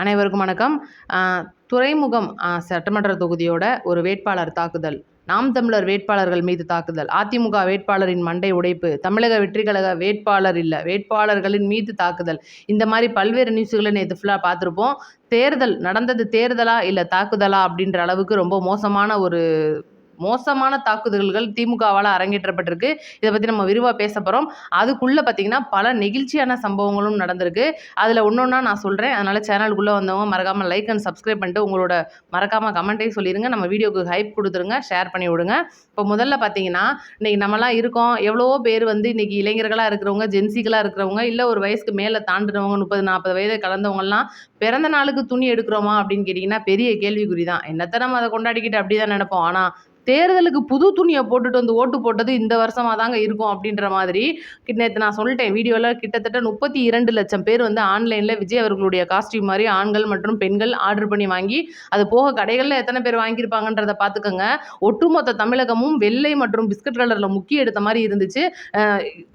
அனைவருக்கும் வணக்கம். அ துறைமுகம் சட்டமன்ற தொகுதியோட ஒரு வேட்பாளர் தாக்குதல். நாம் தமிழர் வேட்பாளர்கள் மீது தாக்குதல். அதிமுக வேட்பாளரின் மண்டை உடைப்பு. தமிழக வெற்றி கழக வேட்பாளர்களின் மீது தாக்குதல். இந்த மாரி பல்வேறு நியூஸ்கள நேத்து ஃபுல்லா பார்த்துருப்போம். தேர்தல் நடந்தது தேர்தலா இல்ல தாக்குதலா அப்படின்ற அளவுக்கு ரொம்ப மோசமான தாக்குதல்கள் திமுகவால அரங்கேற்றப்பட்டிருக்கு. இத பத்தி நம்ம விரிவா பேசப் போறோம். அதுக்குள்ள பார்த்தீங்கன்னா, பல நெகிழ்ச்சியான சம்பவங்களும் நடந்திருக்கு. அதுல ஒண்ணொண்ணா நான் சொல்றேன். அதனால சேனலுக்குள்ள வந்தவங்க மறக்காம லைக் அண்ட் சப்ஸ்கிரைப் பண்ணிட்டு உங்களோட மறக்காம கமெண்ட்டையும் சொல்லிருங்க. நம்ம வீடியோக்கு ஹைப் குடுத்துருங்க. ஷேர் பண்ணி விடுங்க. இப்போ முதல்ல பார்த்தீங்கன்னா, இன்னைக்கு நம்மலாம் இருக்கோம். எவ்வளவோ பேர் வந்து இன்னைக்கு இளைஞர்களா இருக்கிறவங்க, ஜென்சிகளா இருக்கிறவங்க, இல்ல ஒரு வயசுக்கு மேல தாண்டுனவங்க 30, 40 வயதை கடந்தவங்கலாம் பிறந்த நாளுக்கு துணி எடுக்கிறோமா அப்படின்னு கேட்டிங்கன்னா, பெரிய கேள்விக்குறி தான். என்னத்த நம்ம அத கொண்டாடிக்கிட்டு அப்படி தான் நெனைப்போம். ஆனா தேர்தலுக்கு புது துணிய போட்டுட்டு வந்து ஓட்டு போட்டது இந்த வருஷமா தாங்க இருக்கும் அப்படின்ற மாதிரி நேத்து நான் சொல்லிட்டேன் வீடியோல. கிட்டத்தட்ட 32,00,000 பேர் வந்து ஆன்லைன்ல விஜய் அவர்களுடைய காஸ்டியூம் மாரி ஆண்கள் மற்றும் பெண்கள் ஆர்டர் பண்ணி வாங்கி, அது போக கடைகள்ல எத்தனை பேர் வாங்கியிருப்பாங்கன்றத பார்த்துக்கங்க. ஒட்டுமொத்த தமிழகமும் வெள்ளை மற்றும் பிஸ்கட் கலர்ல முக்கி எடுத்த மாரி இருந்துச்சு.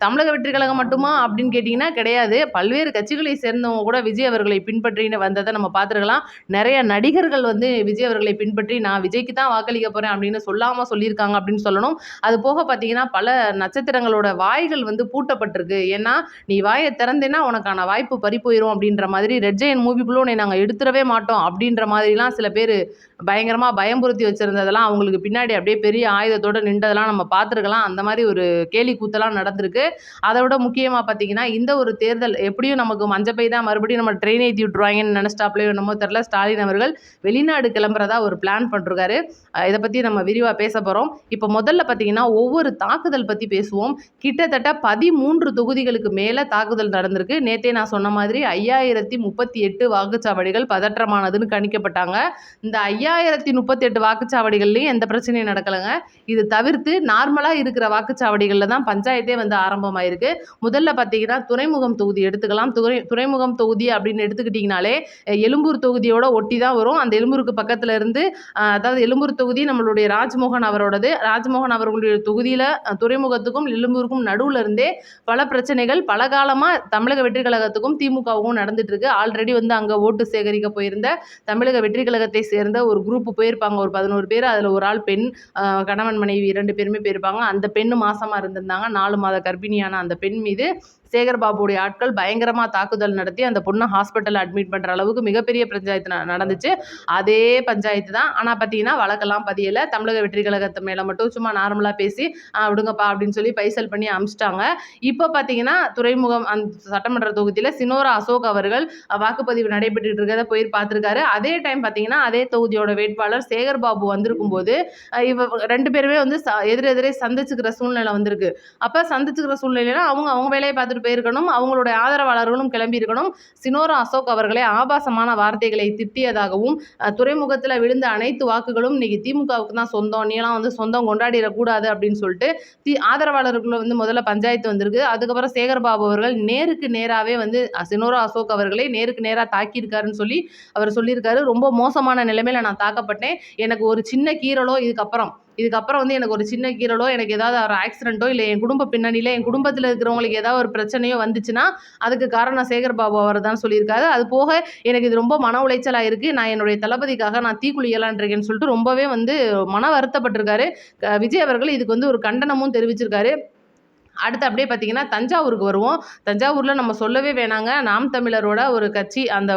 தமிழக வெற்றி கழகம் மட்டுமா அப்படின்னு கேட்டிங்கன்னா கிடையாது. பல்வேறு கட்சிகளை சேர்ந்தவங்க கூட விஜய் அவர்களை பின்பற்றின்னு வந்ததை நம்ம பார்த்துருக்கலாம். நிறைய நடிகர்கள் வந்து விஜய் அவர்களை பின்பற்றி நான் விஜய்க்கு தான் வாக்களிக்க போறேன் அப்படின்னு சொல்லாம சொல்லியிருக்காங்க அப்படின்னு சொல்லணும். அது போக பார்த்தீங்கன்னா, பல நட்சத்திரங்களோட வாய்கள் வந்து பூட்டப்பட்டிருக்கு. ஏன்னா, நீ வாய திறந்தேன்னா உனக்கான வாய்ப்பு பறிபோயிரும் அப்படின்ற மாதிரி ரெட் ஜெயன்ட் மூவிக்குள்ள உன்னை நாங்க எடுத்துறவே மாட்டோம் அப்படின்ற மாதிரிலாம் சில பேர் பயங்கரமா பயம்புறுத்தி வச்சிருந்ததெல்லாம் அவங்களுக்கு பின்னாடி அப்படியே பெரிய ஆயுதத்தோட நின்றதெல்லாம் நம்ம பார்த்துருக்கலாம். அந்த மாதிரி ஒரு கேலி கூத்தெல்லாம் நடந்திருக்கு. அதை விட முக்கியமா பார்த்தீங்கன்னா, இந்த ஒரு தேர்தல் எப்படியும் நமக்கு மஞ்சப்பை தான் மறுபடியும் நம்ம ட்ரெயின் ஏத்தி விட்டுருவாங்கன்னு நினைச்சிட்டாப்லயோ என்னமோ தெரியல. ஸ்டாலின் அவர்கள் வெளிநாடு கிளம்புறதா ஒரு பிளான் பண்ணிருக்காரு. இதை பத்தி நம்ம விரிவா பேச போறோம். இப்போ முதல்ல பார்த்தீங்கன்னா, ஒவ்வொரு தாக்குதல் பத்தி பேசுவோம். கிட்டத்தட்ட 13 தொகுதிகளுக்கு மேல தாக்குதல் நடந்திருக்கு. நேத்தே நான் சொன்ன மாதிரி 5038 வாக்குச்சாவடிகள் பதற்றமானதுன்னு கணிக்கப்பட்டாங்க. இந்த 5038 வாக்குச்சாவடிகள்லையும் எந்த பிரச்சனையும் நடக்கலைங்க. இது தவிர்த்து நார்மலா இருக்கிற வாக்குச்சாவடிகள்ல தான் பஞ்சாயத்தே வந்து ஆரம்பமாயிருக்கு. முதல்ல பார்த்தீங்கன்னா, துறைமுகம் தொகுதி எடுத்துக்கலாம். துறைமுகம் தொகுதி அப்படின்னு எடுத்துக்கிட்டிங்கனாலே எழும்பூர் தொகுதியோட ஒட்டி தான் வரும். அந்த எழும்பூருக்கு பக்கத்துல இருந்து அதாவது எழும்பூர் தொகுதி நம்மளுடைய ராஜ்மோகன் அவரோடது. ராஜ்மோகன் அவர்களுடைய தொகுதியில துறைமுகத்துக்கும் எழும்பூருக்கும் நடுவுல இருந்தே பல பிரச்சனைகள் பல காலமா தமிழக வெற்றி கழகத்துக்கும் திமுகவுக்கும் நடந்துட்டு இருக்கு. ஆல்ரெடி வந்து அங்க ஓட்டு சேகரிக்க போயிருந்த தமிழக வெற்றி கழகத்தை சேர்ந்த ஒரு குரூப் போயிருப்பாங்க. ஒரு 11 பேர். அதுல ஒரு ஆள் பெண். கணவன் மனைவி 2 பேருமே போயிருப்பாங்க. அந்த பெண்ணு மாசமா இருந்திருந்தாங்க. 4 மாத கர்ப்பிணியான அந்த பெண் மீது சேகர் பாபுடைய ஆட்கள் பயங்கரமா தாக்குதல் நடத்தி அந்த பொண்ணை ஹாஸ்பிட்டல் அட்மிட் பண்ற அளவுக்கு மிகப்பெரிய பஞ்சாயத்து நடந்துச்சு. அதே பஞ்சாயத்து தான். ஆனா பார்த்தீங்கன்னா, வழக்கெல்லாம் பதியல. தமிழக வெற்றி கழகத்து மேல மட்டும் சும்மா நார்மலா பேசி விடுங்கப்பா அப்படின்னு சொல்லி பைசல் பண்ணி அனுப்பிச்சிட்டாங்க. இப்போ பார்த்தீங்கன்னா, துறைமுகம் சட்டமன்ற தொகுதியில சினோரா அசோக் அவர்கள் வாக்குப்பதிவு நடைபெற்று இருக்கிறத போய் பார்த்திருக்காரு. அதே டைம் பார்த்தீங்கன்னா, அதே தொகுதியோட வேட்பாளர் சேகர் பாபு வந்திருக்கும் போது இவ 2 பேருமே வந்து எதிரெதிரே சந்திச்சுக்கிற சூழ்நிலை வந்திருக்கு. அப்ப சந்திச்சுக்கிற சூழ்நிலையில அவங்க வேலையை பார்த்துட்டு போயிருக்கணும். அவங்களுடைய ஆதரவாளர்களும் கிளம்பி இருக்கணும். சினோரா அசோக் அவர்களை ஆபாசமான வார்த்தைகளை திட்டியதாகவும், துறைமுகத்தில் விழுந்த அனைத்து வாக்குகளும் இன்னைக்கு திமுகவுக்கு தான் சொந்தம், நீலாம் வந்து சொந்தம் கொண்டாடிடக்கூடாது அப்படின்னு சொல்லிட்டு ஆதரவாளர்களுக்குள்ள வந்து முதல்ல பஞ்சாயத்து வந்திருக்கு. அதுக்கப்புறம் சேகர்பாபு அவர்கள் நேருக்கு நேராகவே வந்து சினோரா அசோக் அவர்களை நேருக்கு நேராக தாக்கியிருக்காருன்னு சொல்லி அவர் சொல்லியிருக்காரு. ரொம்ப மோசமான நிலைமையில நான் தாக்கப்பட்டேன். எனக்கு ஒரு சின்ன கீறலோ இதுக்கப்புறம் வந்து எனக்கு ஒரு சின்ன கீறலோ, எனக்கு ஏதாவது ஒரு ஆக்சிடென்ட்டோ, இல்லை என் குடும்ப பின்னணியில் என் குடும்பத்தில் இருக்கிறவங்களுக்கு ஏதாவது ஒரு பிரச்சனையோ வந்துச்சுன்னா அதுக்கு காரணம் சேகர் பாபு அவர் தான் சொல்லியிருக்காரு. அது போக எனக்கு இது ரொம்ப மன உளைச்சலாக இருக்குது. நான் என்னுடைய தளபதிக்காக நான் தீக்குளியலான் இருக்கேன்னு சொல்லிட்டு ரொம்பவே வந்து மன வருத்தப்பட்டிருக்காரு. விஜய் அவர்கள் இதுக்கு வந்து ஒரு கண்டனமும் தெரிவிச்சிருக்காரு. அடுத்து அப்படியே பார்த்தீங்கன்னா, தஞ்சாவூருக்கு வருவோம். தஞ்சாவூரில் நம்ம சொல்லவே வேணாங்க. நாம் தமிழரோட ஒரு கட்சி அந்த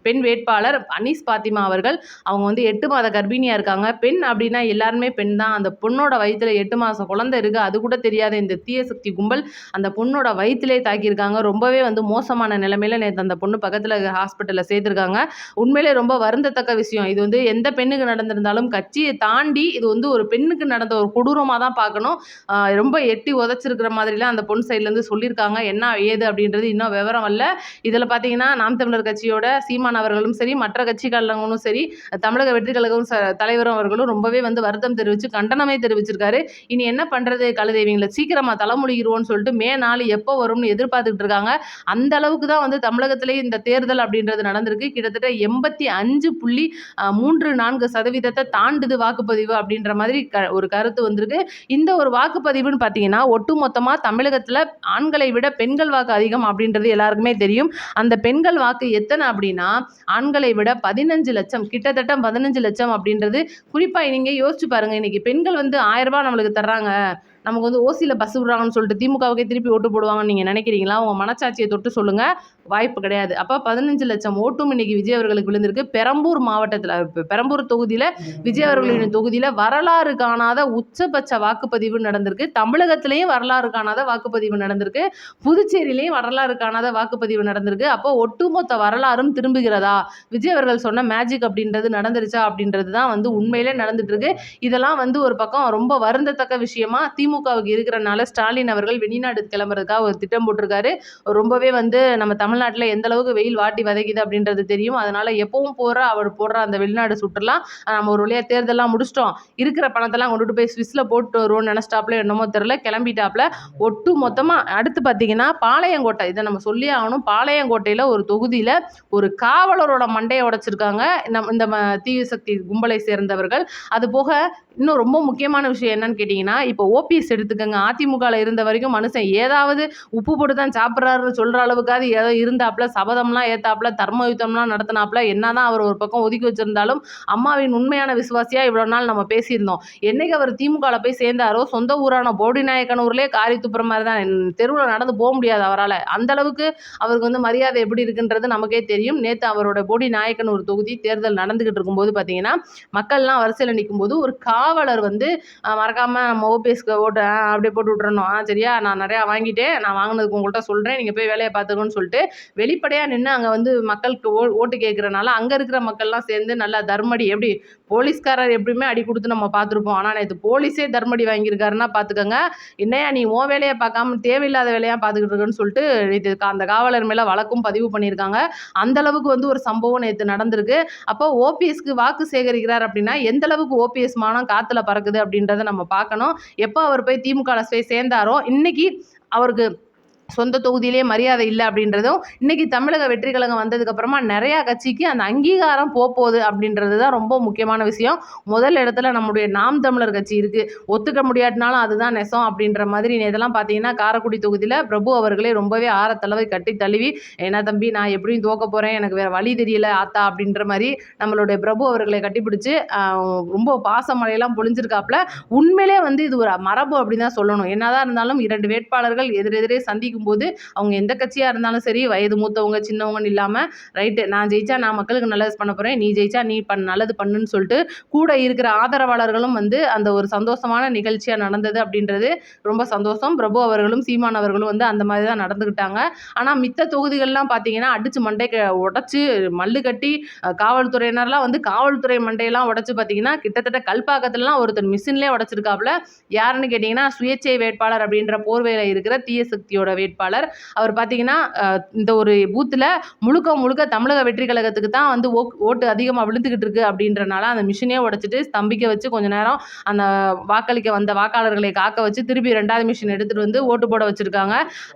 பெண் வேட்பாளர் அனீஸ் பாத்திமா அவர்கள். அவங்க வந்து 8 மாத கர்ப்பிணியாக இருக்காங்க. பெண் அப்படின்னா எல்லாருமே பெண் தான். அந்த பொண்ணோட வயிற்றில் 8 மாதம் குழந்தை இருக்குது. அது கூட தெரியாத இந்த தீய சக்தி கும்பல் அந்த பொண்ணோட வயிற்றிலே தாக்கியிருக்காங்க. ரொம்பவே வந்து மோசமான நிலைமையில் நேற்று அந்த பொண்ணு பக்கத்தில் ஹாஸ்பிட்டலில் சேர்த்துருக்காங்க. உண்மையிலே ரொம்ப வருந்தத்தக்க விஷயம். இது வந்து எந்த பெண்ணுக்கு நடந்திருந்தாலும் கட்சியை தாண்டி இது வந்து ஒரு பெண்ணுக்கு நடந்த ஒரு கொடூரமாக தான் பார்க்கணும். ரொம்ப எட்டி உதச்சி இருக்கிற மாதிரிலாம் அந்த பொண்ணு சைட்லேருந்து சொல்லியிருக்காங்க. என்ன ஏது அப்படின்றது இன்னும் விவரம் வரல. இதில் பார்த்தீங்கன்னா, நாம் தமிழர் கட்சியோட சீமான் அவர்களும் சரி, மற்ற கட்சிக்காரங்களும் சரி, தமிழக வெற்றி கழகம் தலைவரும் அவர்களும் ரொம்பவே வந்து வருத்தம் தெரிவித்து கண்டனமே தெரிவிச்சிருக்காரு. இனி என்ன பண்ணுறது கழுதேவிங்களை சீக்கிரமாக தலைமுடிகிடுவோன்னு சொல்லிட்டு மே 4 எப்போ வரும்னு எதிர்பார்த்துக்கிட்டு இருக்காங்க. அந்த அளவுக்கு தான் வந்து தமிழகத்திலே இந்த தேர்தல் அப்படின்றது நடந்திருக்கு. கிட்டத்தட்ட 85.34% தாண்டுது வாக்குப்பதிவு அப்படின்ற மாதிரி ஒரு கருத்து வந்திருக்கு. இந்த ஒரு வாக்குப்பதிவுன்னு பார்த்தீங்கன்னா, ஒட்டுமொத்த ஒட்டுமொத்தமாக தமிழகத்தில் ஆண்களை விட பெண்கள் வாக்கு அதிகம் அப்படின்றது எல்லாருக்குமே தெரியும். அந்த பெண்கள் வாக்கு எத்தனை அப்படின்னா ஆண்களை விட 15 லட்சம், கிட்டத்தட்ட 15 லட்சம் அப்படின்றது. குறிப்பாக நீங்கள் யோசிச்சு பாருங்க, இன்னைக்கு பெண்கள் வந்து 1000 ரூபாய் நம்மளுக்கு தர்றாங்க, நமக்கு வந்து ஓசியில் பஸ் விடுறாங்கன்னு சொல்லிட்டு திமுகவுக்கே திருப்பி ஓட்டு போடுவாங்கன்னு நீங்கள் நினைக்கிறீங்களா? உங்கள் மனச்சாட்சியை தொட்டு சொல்லுங்கள். வாய்ப்பு கிடையாது. அப்போ 15 லட்சம் ஓட்டும் இன்னைக்கு விஜய் அவர்களுக்கு விழுந்திருக்கு. பெரம்பூர் மாவட்டத்தில், பெரம்பூர் தொகுதியில், விஜய் அவர்களின் தொகுதியில் வரலாறு காணாத உச்சபட்ச வாக்குப்பதிவு நடந்திருக்கு. தமிழகத்திலையும் வரலாறு காணாத வாக்குப்பதிவு நடந்திருக்கு. புதுச்சேரியிலையும் வரலாறு காணாத வாக்குப்பதிவு நடந்திருக்கு. அப்போ ஒட்டுமொத்த வரலாறும் திரும்புகிறதா? விஜய் அவர்கள் சொன்ன மேஜிக் அப்படின்றது நடந்துருச்சா அப்படின்றது தான் வந்து உண்மையிலே நடந்துட்டு இருக்கு. இதெல்லாம் வந்து ஒரு பக்கம் ரொம்ப வருந்தத்தக்க விஷயமா திமுகவுக்கு இருக்கிறனால ஸ்டாலின் அவர்கள் வெளிநாடு கிளம்புறதுக்காக ஒரு திட்டம் போட்டிருக்காரு. ரொம்பவே வந்து நம்ம தமிழ்நாட்டில் எந்த அளவுக்கு வெயில் வாட்டி வதைக்குது அப்படின்றது தெரியும். அதனால எப்பவும் அவர் போடுற அந்த வெளிநாடு சுற்றுலா நம்ம ஒரு வழியாக தேர்தலாம் முடிச்சிட்டோம், இருக்கிற பணத்தெல்லாம் கொண்டுட்டு போய் ஸ்விஸ்ல போட்டு வருவோம்னு நினச்சிட்டாப்புல என்னமோ தெரில, கிளம்பிட்டாப்புல. ஒட்டு மொத்தமாக அடுத்து பார்த்தீங்கன்னா பாளையங்கோட்டை, இதை நம்ம சொல்லி ஆகணும். பாளையங்கோட்டையில் ஒரு தொகுதியில் ஒரு காவலரோட மண்டையை உடைச்சிருக்காங்க இந்த தீய சக்தி கும்பலை சேர்ந்தவர்கள். அது போக இன்னும் ரொம்ப முக்கியமான விஷயம் என்னன்னு கேட்டிங்கன்னா, இப்போ ஓபிஎஸ் எடுத்துக்கோங்க. அதிமுகவில் இருந்த வரைக்கும் மனுஷன் ஏதாவது உப்பு போட்டு தான் சாப்பிட்றாருன்னு சொல்கிற அளவுக்காவது ஏதோ இருந்தாப்புல, சபதம்லாம் ஏற்றாப்புல, தர்ம யுத்தம்லாம் நடத்தினாப்புல. என்னதான் அவர் ஒரு பக்கம் ஒதுக்கி வச்சிருந்தாலும் அம்மாவின் உண்மையான விசுவாசியாக இவ்வளோ நாள் நம்ம பேசியிருந்தோம். என்னைக்கு அவர் திமுகவில் போய் சேர்ந்தாரோ சொந்த ஊரான போடிநாயக்கனூர்லேயே காரி துப்புற மாதிரி தான், தெருவில் நடந்து போக முடியாது அவரால். அந்தளவுக்கு அவருக்கு வந்து மரியாதை எப்படி இருக்குன்றது நமக்கே தெரியும். நேற்று அவரோட போடிநாயக்கனூர் தொகுதி தேர்தல் நடந்துக்கிட்டு இருக்கும்போது பார்த்தீங்கன்னா, மக்கள்லாம் வரிசையில் நிற்கும்போது ஒரு காவலர் வந்து மறக்காமல் நம்ம ஓபிஎஸ்க்கு ஓட்டு அப்படியே போட்டு விட்றணும், சரியா, நான் நிறையா வாங்கிட்டேன், நான் வாங்கினதுக்கு உங்கள்கிட்ட சொல்கிறேன், நீங்கள் போய் வேலையை பார்த்துக்கணும்னு சொல்லிட்டு வெளிப்படையாக நின்று அங்கே வந்து மக்களுக்கு ஓட்டு கேட்குறனால அங்கே இருக்கிற மக்கள்லாம் சேர்ந்து நல்லா தர்மடி, எப்படி போலீஸ்காரர் எப்படியுமே அடி கொடுத்து நம்ம பார்த்துருப்போம், ஆனால் நேற்று போலீஸே தர்மடி வாங்கியிருக்காருன்னா பார்த்துக்கோங்க. என்னையா நீ உன் வேலையை பார்க்காம தேவையில்லாத வேலையாக பார்த்துக்கிட்டு இருக்குன்னு சொல்லிட்டு நேற்று அந்த காவலர் மேலே வழக்கும் பதிவு பண்ணியிருக்காங்க. அந்தளவுக்கு வந்து ஒரு சம்பவம் நேற்று நடந்திருக்கு. அப்போ ஓபிஎஸ்க்கு வாக்கு சேகரிக்கிறார் அப்படின்னா எந்த அளவுக்கு ஓபிஎஸ் மானம் காத்துல பறக்குது அப்படின்றத நம்ம பார்க்கணும். எப்போ அவர் போய் திமுகவில் போய் சேர்ந்தாரோ இன்னைக்கு அவருக்கு சொந்த தொகுதியிலே மரியாதை இல்லை அப்படின்றதும், இன்னைக்கு தமிழக வெற்றி கழகம் வந்ததுக்கப்புறமா நிறையா கட்சிக்கு அந்த அங்கீகாரம் போகுது அப்படின்றது தான் ரொம்ப முக்கியமான விஷயம். முதல் இடத்துல நம்முடைய நாம் தமிழர் கட்சி இருக்குது. ஒத்துக்க முடியாட்டினாலும் அதுதான் நெசம் அப்படின்ற மாதிரி. இதெல்லாம் பார்த்தீங்கன்னா காரைக்குடி தொகுதியில் பிரபு அவர்களே ரொம்பவே ஆரத்தளவை கட்டி தழுவி, என்ன தம்பி நான் எப்படியும் தோக்க போகிறேன், எனக்கு வேறு வழி தெரியல ஆத்தா அப்படின்ற மாதிரி நம்மளுடைய பிரபு அவர்களை கட்டிப்பிடிச்சு ரொம்ப பாசமழையெல்லாம் பொழிஞ்சிருக்காப்புல. உண்மையிலே வந்து இது ஒரு மரபு அப்படின்னு தான் சொல்லணும். என்னதான் இருந்தாலும் 2 வேட்பாளர்கள் எதிரெதிரே சந்திக்கும் போது அவங்க எந்த கட்சியாக இருந்தாலும் சரி, வயது மூத்தவங்க சின்னவங்கன்னு இல்லாமல், ரைட்டு நான் ஜெயிச்சா நான் மக்களுக்கு நல்லது பண்ண போகிறேன், நீ ஜெயிச்சா நீ நல்லது பண்ணுன்னு சொல்லிட்டு கூட இருக்கிற ஆதரவாளர்களும் வந்து அந்த ஒரு சந்தோஷமான நிகழ்ச்சியாக நடந்தது அப்படின்றது ரொம்ப சந்தோஷம். பிரபு அவர்களும் சீமான் அவர்களும் வந்து அந்த மாதிரி தான் நடந்துக்கிட்டாங்க. ஆனால் மித்த தொகுதிகள்லாம் பார்த்தீங்கன்னா அடித்து மண்டைக்கு உடச்சி மல்லு கட்டி காவல்துறையினர்லாம் வந்து காவல்துறை மண்டையெல்லாம் உடச்சி பார்த்தீங்கன்னா கிட்டத்தட்ட கல்பாக்கத்துலலாம் ஒருத்தர் மிஷின்லேயே உடச்சிருக்காப்புல. யாருன்னு கேட்டிங்கன்னா சுயேட்சை வேட்பாளர் அப்படின்ற போர்வையில் இருக்கிற தீய சக்தியோட வேட்பாளர். அவர் பார்த்தீங்கன்னா இந்த ஒரு பூத்தில் முழுக்க தமிழக வெற்றி கழகத்துக்கு தான் வந்து ஓட்டு அதிகமாக விழுந்துக்கிட்டு இருக்கு அப்படின்றனால அந்த மிஷினே உடைச்சிட்டு ஸ்தம்பிக்க வச்சு கொஞ்ச நேரம் அந்த வாக்களிக்க வந்த வாக்காளர்களை காக்க வச்சு திருப்பி 2வது மிஷின் எடுத்துகிட்டு வந்து ஓட்டு போட வச்சுருக்காங்க.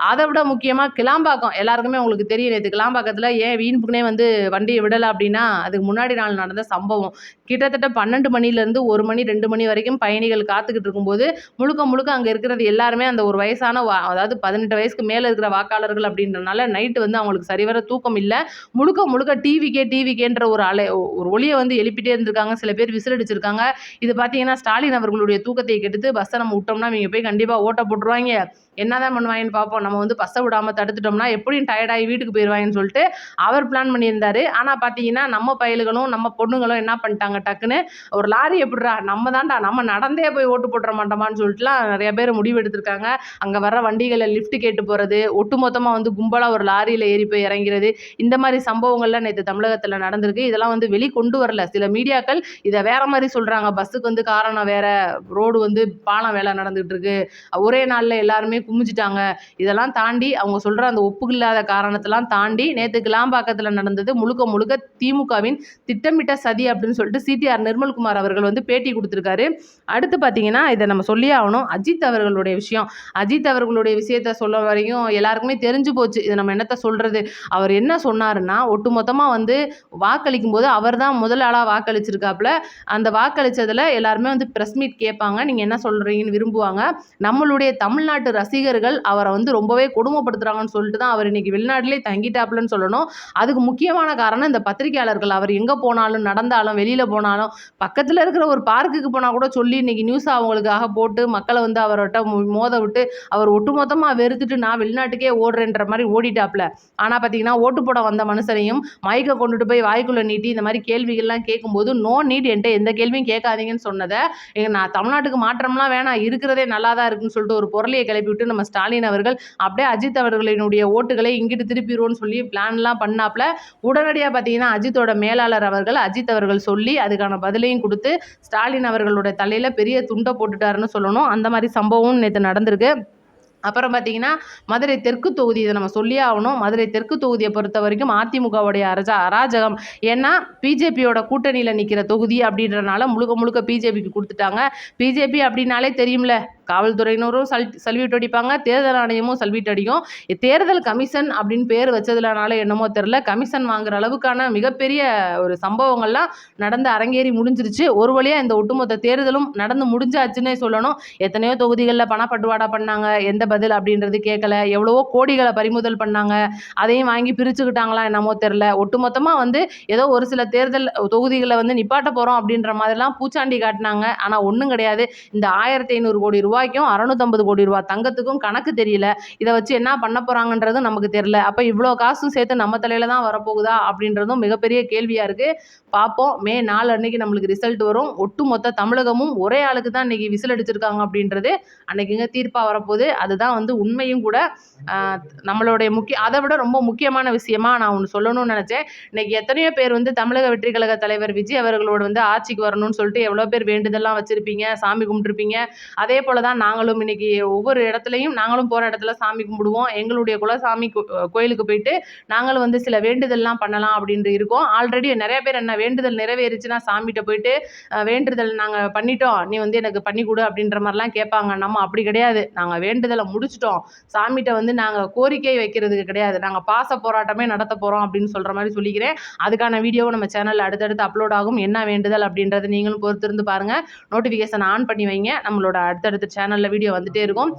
அதை விட முக்கியமாக கிளாம்பாக்கம், எல்லாருக்குமே உங்களுக்கு தெரியும், நேற்று கிளாம்பாக்கத்தில் ஏன் வீண்புக்குனே வந்து வண்டியை விடலை அப்படின்னா அதுக்கு முன்னாடி நாள் நடந்த சம்பவம். கிட்டத்தட்ட 12 மணிலேருந்து 1 மணி 2 மணி வரைக்கும் பயணிகள் காத்துக்கிட்டு இருக்கும்போது முழுக்க அங்கே இருக்கிறது எல்லாருமே அந்த ஒரு வயசான அதாவது 18 வயசுக்கு மேலே இருக்கிற வாக்காளர்கள் அப்படின்றனால நைட்டு வந்து அவங்களுக்கு சரிவர தூக்கம் இல்லை. முழுக்க டிவிக்கேன்ற ஒரு ஒளியை வந்து எழுப்பிட்டே இருந்திருக்காங்க. சில பேர் விசில் அடிச்சிருக்காங்க. இது பார்த்தீங்கன்னா ஸ்டாலின் அவர்களுடைய தூக்கத்தை கெடுத்து பஸ்ஸை நம்ம விட்டோம்னா இவங்க போய் கண்டிப்பாக ஓட்ட போட்டுருவாங்க, என்னதான் பண்ணுவாங்கன்னு பார்ப்போம், நம்ம வந்து பஸ்ஸை விடாமல் தடுத்துட்டோம்னா எப்படியும் டயர்டாகி வீட்டுக்கு போயிடுவாங்கன்னு சொல்லிட்டு அவர் பிளான் பண்ணியிருந்தாரு. ஆனால் பார்த்தீங்கன்னா நம்ம பயல்களும் நம்ம பொண்ணுங்களும் என்ன பண்ணிட்டாங்க, டக்குன்னு ஒரு லாரி எப்படிரா நம்ம தான்டா நம்ம நடந்தே போய் ஓட்டு போட்டுற மாட்டோமான்னு சொல்லிட்டுலாம் நிறைய பேர் முடிவு எடுத்திருக்காங்க. அங்கே வர வண்டிகளை லிஃப்ட் கேட்டு போகிறது, ஒட்டுமொத்தமாக வந்து கும்பலாக ஒரு லாரியில் ஏறி போய் இறங்கிறது, இந்த மாதிரி சம்பவங்கள்லாம் நேற்று தமிழகத்தில் நடந்திருக்கு. இதெல்லாம் வந்து வெளிக்கொண்டு வரல. சில மீடியாக்கள் இதை வேற மாதிரி சொல்கிறாங்க. பஸ்ஸுக்கு வந்து காரணம் வேற, ரோடு வந்து பாலம் வேலை நடந்துகிட்டு இருக்கு, ஒரே நாளில் எல்லாருமே குமிஞ்சிட்டாங்க. இதெல்லாம் தாண்டி அவங்க சொல்கிற அந்த ஒப்புக்கில்லாத காரணத்தெல்லாம் தாண்டி நேற்று கிளாம்பாக்கத்தில் நடந்தது முழுக்க திமுகவின் திட்டமிட்ட சதி அப்படின்னு சொல்லிட்டு சிடிஆர் நிர்மல்குமார் அவர்கள் வந்து பேட்டி கொடுத்துருக்காரு. அடுத்து பார்த்தீங்கன்னா இதை நம்ம சொல்லியே ஆகணும், அஜித் அவர்களுடைய விஷயம். அஜித் அவர்களுடைய விஷயத்த சொல்ல வரையும் எல்லாருக்குமே தெரிஞ்சு போச்சு. இதை நம்ம என்னத்தை சொல்கிறது. அவர் என்ன சொன்னாருன்னா, ஒட்டுமொத்தமாக வந்து வாக்களிக்கும் போது அவர் தான் முதல் ஆளாக வாக்களிச்சிருக்காப்புல. அந்த வாக்களித்ததில் எல்லாருமே வந்து ப்ரெஸ் மீட் கேட்பாங்க, நீங்கள் என்ன சொல்கிறீங்கன்னு விரும்புவாங்க. நம்மளுடைய தமிழ்நாட்டு ரசிகர்கள் அவரை வந்து ரொம்பவே கொடுமைப்படுத்துறாங்கன்னு சொல்லிட்டு தான் அவர் இன்னைக்கு வெளிநாட்டிலே தங்கிட்டாப்லன்னு சொல்லணும். அதுக்கு முக்கியமான காரணம் இந்த பத்திரிகையாளர்கள். அவர் எங்க போனாலும், நடந்தாலும், வெளியில போனாலும், பக்கத்துல இருக்கிற ஒரு பார்க்குக்கு போனா கூட சொல்லி இன்னைக்கு நியூஸ் அவங்களுக்காக போட்டு மக்களை வந்து அவர்கிட்ட மோத விட்டு அவர் ஒட்டுமொத்தமா வெறுத்துட்டு நான் வெளிநாட்டுக்கே ஓடுறேன்ற மாதிரி ஓடிட்டாப்ல. ஆனா பாத்தீங்கன்னா ஓட்டு போட வந்த மனுஷனையும் மைக்க கொண்டுட்டு போய் வாய்க்குள்ள நீட்டி இந்த மாதிரி கேள்விகள்லாம் கேட்கும்போது நோ நீட், என்கிட்ட எந்த கேள்வியும் கேட்காதீங்கன்னு சொன்னதை நான் தமிழ்நாட்டுக்கு மாற்றம்லாம் வேணாம், இருக்கிறதே நல்லா தான் இருக்குன்னு சொல்லிட்டு ஒரு பொருளையை கிளப்பி விட்டு நம்ம ஸ்டாலின் அவர்கள் அப்படியே அஜித் அவர்களினுடைய ஓட்டுகளை இங்கிட்டு திருப்பிடுவோம்னு சொல்லி பிளான்லாம் பண்ணாப்ல. உடனடியாக பார்த்தீங்கன்னா அஜித்தோட மேலாளர் அவர்கள் அஜித் அவர்கள் சொல்லி அதுக்கான பதிலையும் கொடுத்து ஸ்டாலின் அவர்களோட தலையில பெரிய துண்டை போட்டுட்டாருன்னு சொல்லணும். அந்த மாதிரி சம்பவம் நேற்று நடந்திருக்கு. அப்புறம் பார்த்தீங்கன்னா மதுரை தெற்கு தொகுதி, இதை நம்ம சொல்லியே ஆகணும். மதுரை தெற்கு தொகுதியை பொறுத்த வரைக்கும் அதிமுகவுடைய அராஜகம். ஏன்னா பிஜேபியோட கூட்டணியில் நிற்கிற தொகுதி அப்படின்றனால முழுக்க முழுக்க பிஜேபிக்கு கொடுத்துட்டாங்க. பிஜேபி அப்படின்னாலே தெரியும்ல, காவல்துறையினரும் சல்யூட் அடிப்பாங்க, தேர்தல் ஆணையமும் சல்யூட் அடிக்கும். தேர்தல் கமிஷன் அப்படின்னு பேர் வச்சதுலனால என்னமோ தெரில, கமிஷன் வாங்குற அளவுக்கான மிகப்பெரிய ஒரு சம்பவங்கள்லாம் நடந்து அரங்கேறி முடிஞ்சிருச்சு. ஒரு வழியாக இந்த ஒட்டுமொத்த தேர்தலும் நடந்து முடிஞ்சாச்சுன்னே சொல்லணும். எத்தனையோ தொகுதிகளில் பணப்பட்டுவாடா பண்ணாங்க, எந்த பதில் அப்படின்றது கேட்கல. எவ்வளவோ கோடிகளை பறிமுதல் பண்ணாங்க, அதையும் வாங்கி பிரிச்சுக்கிட்டாங்களா என்னமோ தெரில. ஒட்டுமொத்தமாக வந்து ஏதோ ஒரு சில தேர்தல் தொகுதிகளை வந்து நிப்பாட்ட போகிறோம் அப்படின்ற மாதிரிலாம் பூச்சாண்டி காட்டினாங்க. ஆனால் ஒன்றும் கிடையாது. இந்த 1500 கோடி ரூபாய்க்கும் 650 கோடி ரூபாய் தங்கத்துக்கும் கணக்கு தெரியல. இதை வச்சு என்ன பண்ண போகிறாங்கன்றது நமக்கு தெரியல. அப்போ இவ்வளோ காசும் சேர்த்து நம்ம தலையில தான் வரப்போகுதா அப்படின்றதும் மிகப்பெரிய கேள்வியாக இருக்குது. பார்ப்போம். மே 4 அன்னைக்கு நம்மளுக்கு ரிசல்ட் வரும். ஒட்டுமொத்த தமிழகமும் ஒரே ஆளுக்கு தான் இன்னைக்கு விசில் அடிச்சிருக்காங்க அப்படின்றது அன்னைக்குங்க தீர்ப்பாக வரப்போகுது. அதுதான் வந்து உண்மையும் கூட. நம்மளுடைய அதை விட ரொம்ப முக்கியமான விஷயமா நான் ஒன்று சொல்லணும்னு நினச்சேன். இன்னைக்கு எத்தனையோ பேர் வந்து தமிழக வெற்றி கழக தலைவர் விஜய் அவர்களோட வந்து ஆட்சிக்கு வரணும்னு சொல்லிட்டு எவ்வளோ பேர் வேண்டுதல்லாம் வச்சிருப்பீங்க, சாமி கும்பிட்டுருப்பீங்க. அதே போல தான் நாங்களும் இன்னைக்கு ஒவ்வொரு இடத்துலையும் நாங்களும் போகிற இடத்துல சாமி கும்பிடுவோம். எங்களுடைய குலசாமி கோயிலுக்கு போயிட்டு நாங்களும் வந்து சில வேண்டுதல்லாம் பண்ணலாம் அப்படின்ட்டு இருக்கோம். ஆல்ரெடி நிறைய பேர் என்ன வேண்டுதல் நிறைவேறிச்சுன்னா சாமிகிட்ட போயிட்டு வேண்டுதல் நாங்கள் பண்ணிட்டோம், நீ வந்து எனக்கு பண்ணி கொடு அப்படின்ற மாதிரிலாம் கேட்பாங்க. நம்ம அப்படி கிடையாது. நாங்கள் வேண்டுதலை முடிச்சிட்டோம், சாமிகிட்ட வந்து நாங்கள் கோரிக்கை வைக்கிறதுக்கு கிடையாது, நாங்கள் பாச போராட்டமே நடத்த போகிறோம் அப்படின்னு சொல்கிற மாதிரி சொல்லிக்கிறேன். அதுக்கான வீடியோவை நம்ம சேனலில் அடுத்தடுத்து அப்லோட் ஆகும். என்ன வேண்டுதல் அப்படின்றத நீங்களும் பொறுத்திருந்து பாருங்கள். நோட்டிஃபிகேஷன் ஆன் பண்ணி வைங்க. நம்மளோட அடுத்தடுத்த சேனலில் வீடியோ வந்துட்டே இருக்கும்.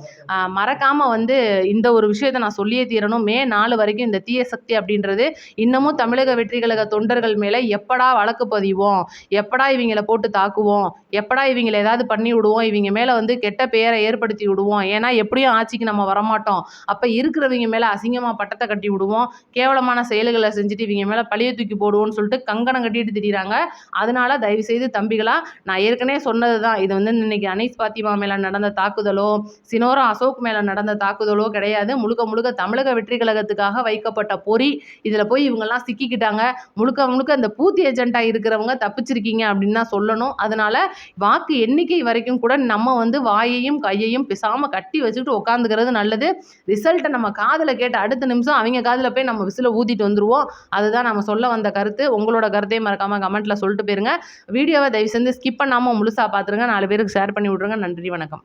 மறக்காமல் வந்து இந்த ஒரு விஷயத்தை நான் சொல்லியே தீரணும். மே 4 வரைக்கும் இந்த தீய சக்தி அப்படின்றது இன்னமும் தமிழக வெற்றி கழக தொண்டர்கள் மேலே எப்படா வழக்கு பதிவோம், எப்படா இவங்களை போட்டு தாக்குவோம், எப்படா இவங்களை ஏதாவது பண்ணி விடுவோம், இவங்க மேலே வந்து கெட்ட பெயரை ஏற்படுத்தி விடுவோம். ஏன்னா எப்படியும் ஆட்சிக்கு நம்ம வரமாட்டோம், அப்போ இருக்கிறவங்க மேலே அசிங்கமாக பட்டத்தை கட்டி விடுவோம், கேவலமான செயல்களை செஞ்சுட்டு இவங்க மேலே பழிய தூக்கி போடுவோம்னு சொல்லிட்டு கங்கணம் கட்டிட்டு திரிகிறாங்க. அதனால தயவுசெய்து தம்பிகளா, நான் ஏற்கனவே சொன்னது தான், இது வந்து இன்னைக்கு அனீஸ் பாத்திமா மேலே நடந்த தாக்குதலோ சினோரா அசோக் மேலே நடந்த தாக்குதலோ கிடையாது. முழுக்க முழுக்க தமிழக வெற்றி கழகத்துக்காக வைக்கப்பட்ட பொறி. இதில் போய் இவங்கெல்லாம் சிக்கிக்கிட்டாங்க. முழுக்க முழுக்க இந்த பூத் ஏஜென்ட்டாக இருக்கிறவங்க தப்பிச்சிருக்கீங்க அப்படின்னு தான் சொல்லணும். அதனால வாக்கு எண்ணிக்கை வரைக்கும் கூட நம்ம வந்து வாயையும் கையையும் பேசாமல் கட்டி வச்சுக்கிட்டு உட்காந்துக்கிறது நல்லது. ரிசல்ட்டை நம்ம காதில் கேட்ட அடுத்த நிமிஷம் அவங்க காதில் போய் நம்ம விசில ஊதிட்டு வந்துடுவோம். அதுதான் நம்ம சொல்ல வந்த கருத்து. உங்களோட கருத்தையும் மறக்காமல் கமெண்ட்டில் சொல்லிட்டு போயிருங்க. வீடியோவை தயவு செஞ்சு ஸ்கிப் பண்ணாமல் முழுசாக பார்த்துருங்க. 4 பேருக்கு ஷேர் பண்ணி விட்ருங்க. நன்றி, வணக்கம்.